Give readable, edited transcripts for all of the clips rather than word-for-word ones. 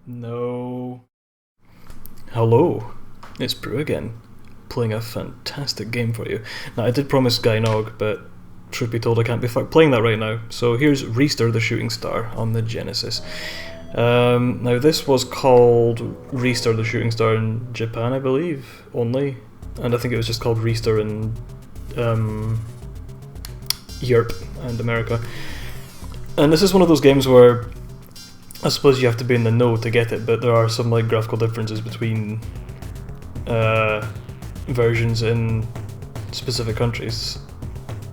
No. Hello, it's Brew again, playing a fantastic game for you. Now, I did promise Guy Nog, but truth be told, I can't be fucked playing that right now. So here's Ristar the Shooting Star on the Genesis. Now, this was called Ristar the Shooting Star in Japan, I believe, only. And I think it was just called Ristar in Europe and America. And this is one of those games where I suppose you have to be in the know to get it, but there are some like graphical differences between versions in specific countries.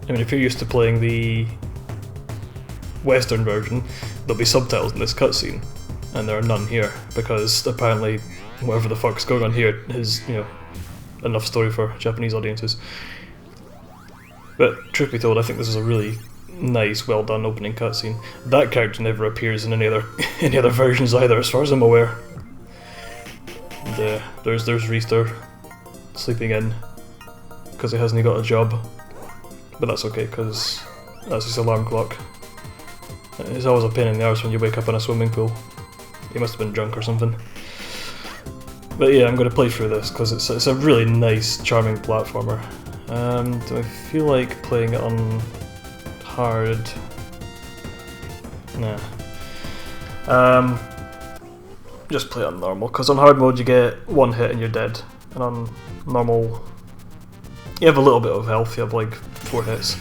I mean, if you're used to playing the Western version, there'll be subtitles in this cutscene, and there are none here, because apparently whatever the fuck's going on here is, enough story for Japanese audiences. But truth be told, I think this is a really nice, well done opening cutscene. That character never appears in any other versions either, as far as I'm aware. And, there's Ristar sleeping in because he hasn't got a job, but that's okay because that's his alarm clock. It's always a pain in the arse when you wake up in a swimming pool. He must have been drunk or something. But yeah, I'm going to play through this because it's a really nice, charming platformer. Do I feel like playing it on hard? Nah. Just play it on normal, because on hard mode you get one hit and you're dead, and on normal you have a little bit of health, you have like 4 hits.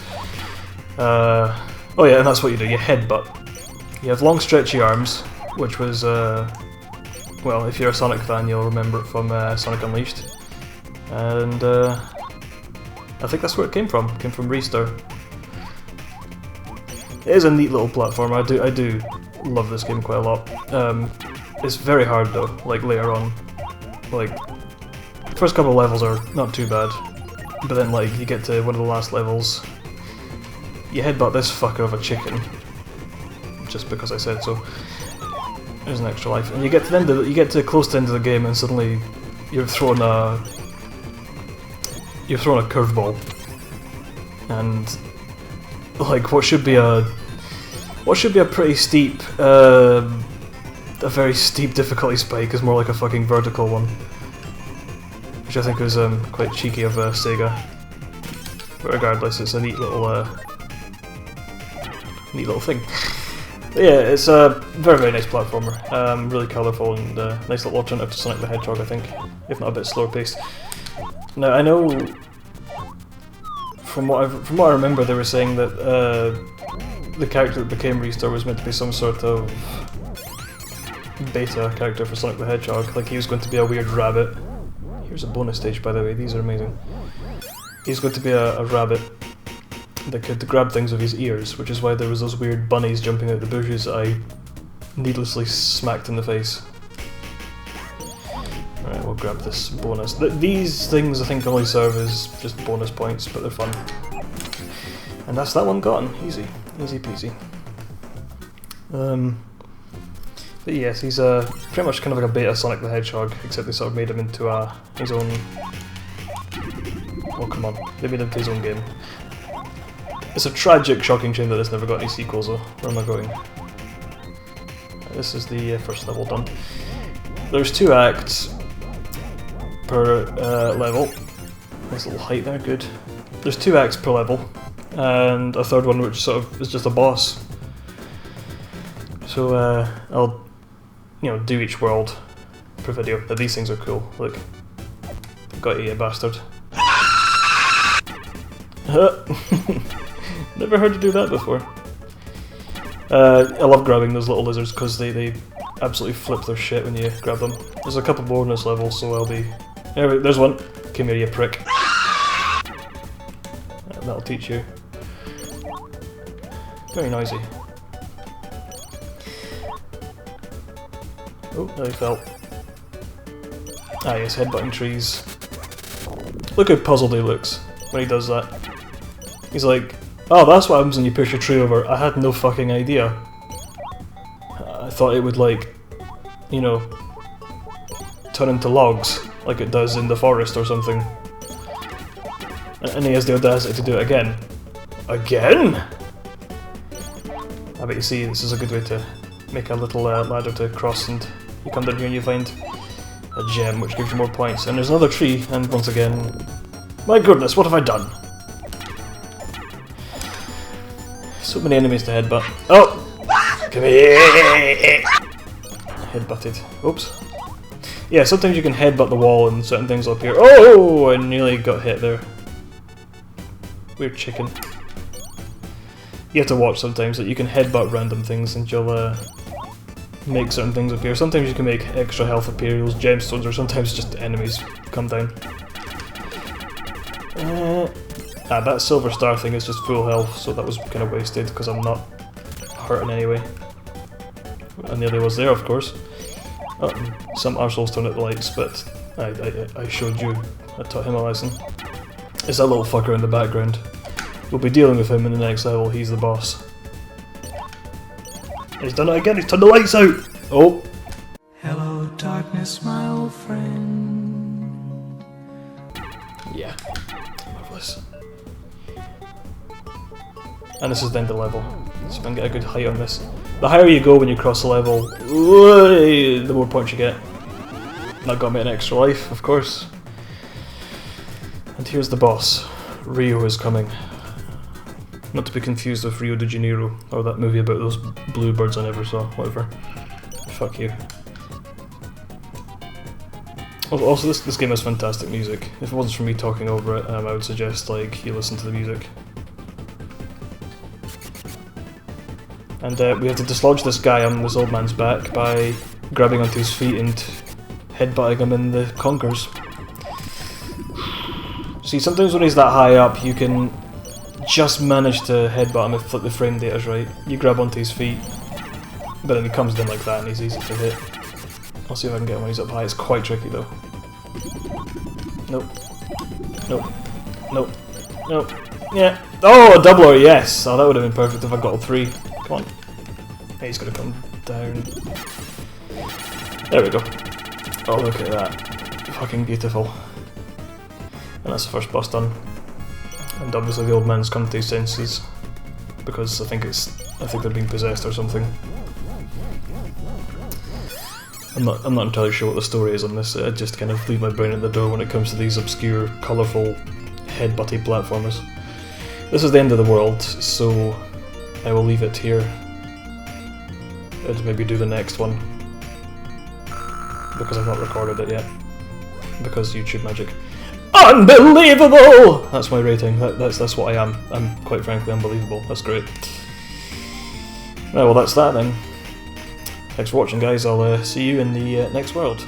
Oh yeah, and that's what you do, you headbutt. You have long stretchy arms, which was, well, if you're a Sonic fan you'll remember it from Sonic Unleashed. And I think that's where it came from Ristar. It is a neat little platform. I do love this game quite a lot. It's very hard though, like later on. Like, first couple of levels are not too bad, but then like you get to one of the last levels, you headbutt this fucker of a chicken, just because I said so. There's an extra life, and you get to the end of you get to close to the end of the game, and suddenly you're thrown a curveball, and like what should be a pretty steep, a very steep difficulty spike is more like a fucking vertical one, which I think was quite cheeky of Sega. But regardless, it's a neat little thing. But yeah, it's a very nice platformer, really colourful and nice little alternative to Sonic the Hedgehog, I think, if not a bit slower paced. Now I know, from what I remember, they were saying that the character that became Ristar was meant to be some sort of beta character for Sonic the Hedgehog, like he was going to be a weird rabbit. Here's a bonus stage, by the way, these are amazing. He's going to be a rabbit that could grab things with his ears, which is why there was those weird bunnies jumping out the bushes that I needlessly smacked in the face. Alright, we'll grab this bonus. These things I think only serve as just bonus points, but they're fun. And that's that one gone. Easy. Easy peasy. But yes, he's pretty much kind of like a beta Sonic the Hedgehog, except they sort of made him into his own... Oh come on, they made him into his own game. It's a tragic, shocking shame that this never got any sequels though. Where am I going? This is the first level done. There's 2 acts per level. Nice little height there, good. There's 2 acts per level, and a third one which sort of is just a boss. So I'll, do each world per video. But these things are cool. Look, got you, bastard. Never heard you do that before. I love grabbing those little lizards because they absolutely flip their shit when you grab them. There's a couple bonus levels, so I'll be... There's one. Come here, you prick. That'll teach you. Very noisy. Oh, now he fell. Ah yes, headbutting trees. Look how puzzled he looks when he does that. He's like, oh, that's what happens when you push a tree over. I had no fucking idea. I thought it would, like, turn into logs, like it does in the forest or something. And he has the audacity to do it again. Again? I bet you see, this is a good way to make a little ladder to cross and You come down here and you find a gem which gives you more points. And there's another tree, and once again... My goodness, what have I done? So many enemies to headbutt. Oh! Come here! Headbutted. Oops. Yeah, sometimes you can headbutt the wall and certain things will appear. Oh! I nearly got hit there. Weird chicken. You have to watch sometimes that you can headbutt random things and you'll make certain things appear. Sometimes you can make extra health appear, those gemstones, or sometimes just enemies come down. That silver star thing is just full health, so that was kind of wasted because I'm not hurting anyway. And the other was there, of course. Oh, some arseholes turned out the lights, but I showed you. I taught him a lesson. It's that little fucker in the background. We'll be dealing with him in the next level. He's the boss. He's done it again. He's turned the lights out. Oh. Hello, darkness, my old friend. Yeah. Marvelous. And this is the end of the level, so I can get a good height on this. The higher you go when you cross the level, the more points you get. That got me an extra life, of course. And here's the boss. Rio is coming. Not to be confused with Rio de Janeiro, or that movie about those blue birds I never saw, whatever. Fuck you. Also, this game has fantastic music. If it wasn't for me talking over it, I would suggest like you listen to the music. And we have to dislodge this guy on this old man's back by grabbing onto his feet and headbutting him in the conkers. See, sometimes when he's that high up, you can just manage to headbutt him if the frame data's right. You grab onto his feet, but then he comes down like that and he's easy to hit. I'll see if I can get him when he's up high. It's quite tricky though. Nope. Nope. Nope. Nope. Yeah. Oh, a doubler, yes! Oh, that would have been perfect if I got all three. Come on. Hey, he's gonna come down. There we go. Oh, look at that. Fucking beautiful. And that's the first boss done. And obviously the old man's come to his senses. Because I think they're being possessed or something. I'm not entirely sure what the story is on this. I just kind of leave my brain at the door when it comes to these obscure, colourful, headbutty platformers. This is the end of the world, so I will leave it here. And maybe do the next one. Because I've not recorded it yet. Because YouTube magic. Unbelievable! That's my rating. That's what I am. I'm quite frankly unbelievable. That's great. Right, well that's that then. Thanks for watching guys. I'll see you in the next world.